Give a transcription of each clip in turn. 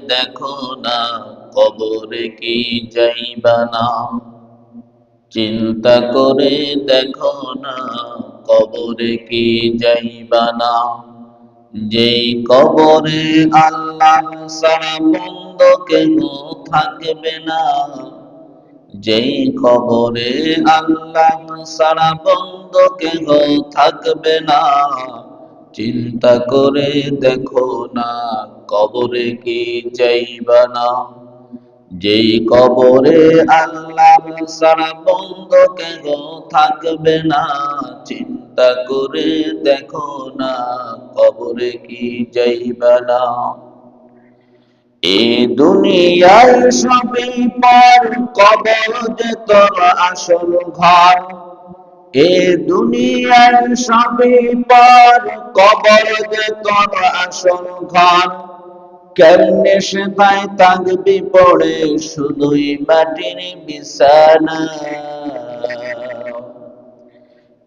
দেখো না কবরে কি যাইবা না। চিন্তা করে দেখো না কবরে কি যাইবা না। যেই কবরে আল্লাহ ছাড়া বন্ধ কেহ থাকবে না। যেই কবরে আল্লাহ ছাড়া বন্ধ কেহ থাকবে না। চিন্তা করে দেখো না কবরে কি যাইবা না। যেই কবরে আল্লাহ ছাড়া বন্ধ কেহ থাকবে না। চিন্তা করে দেখো না কবরে কি যাইবা না। এ দুনিয়ার সবই পর, কবর যে তোর আসল ঘর। এ দুনিয়ার সবই পর, কবর যে তোর আসল ঘর। কেমনে সে তাই থাকবি পড়ে শুধুই মাটির বিছানা।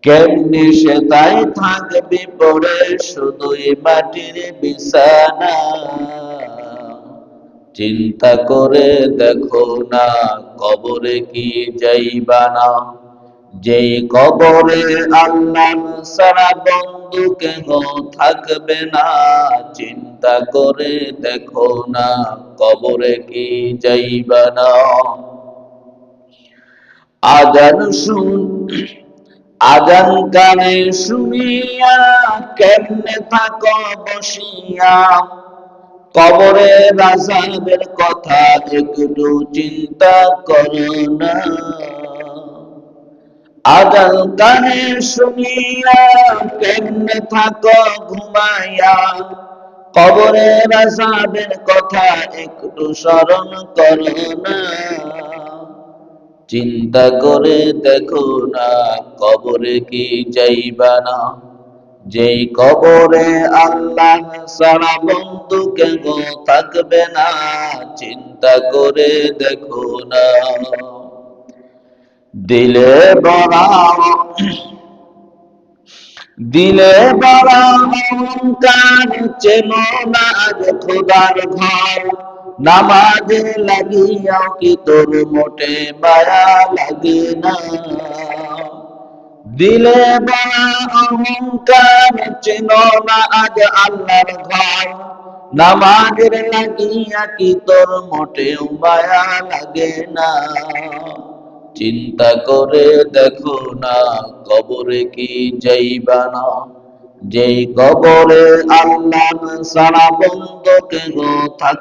কেমনে সে তাই থাকবি পড়ে শুধুই মাটির বিছানা। চিন্তা করে দেখো না কবরে কি যাইবা না। যেই কবরে আল্লাহ ছাড়া বন্ধু কেহ থাকবে না। চিন্তা করে দেখো না কবরে কি যাইবা না। আজান শুন আজান কানে শুনিয়া কেমনে থাকো বসিয়া। কবরের আযাবের কথা একটু চিন্তা করো না। আজান কানে শুনিয়া কেমনে থাকো ঘুমাইয়া। কবরের আযাবের কথা একটু স্মরণ করো না। চিন্তা করে দেখো না কবরে কি যাইবা না। যেই কবরে আল্লাহ ছাড়া বন্ধু কেহ থাকবে না। চিন্তা করে দেখো না। দিলে বড়া দিলে বড়া অহংকার, চেনো না আজ খোদার ঘর। নামাজে লাগিয়াও কি তোর মোটে মায়া লাগে না। দিলে বড়া অহংকার, চেনো না আজ আল্লাহর ঘর। নামাজের লাগিয়া কি তোর মোটেও মায়া লাগে না। চিন্তা করে দেখো না কবরে কি যাইবা না। যেই কবরে আল্লাহ ছাড়া বন্ধু কেহ থাকবে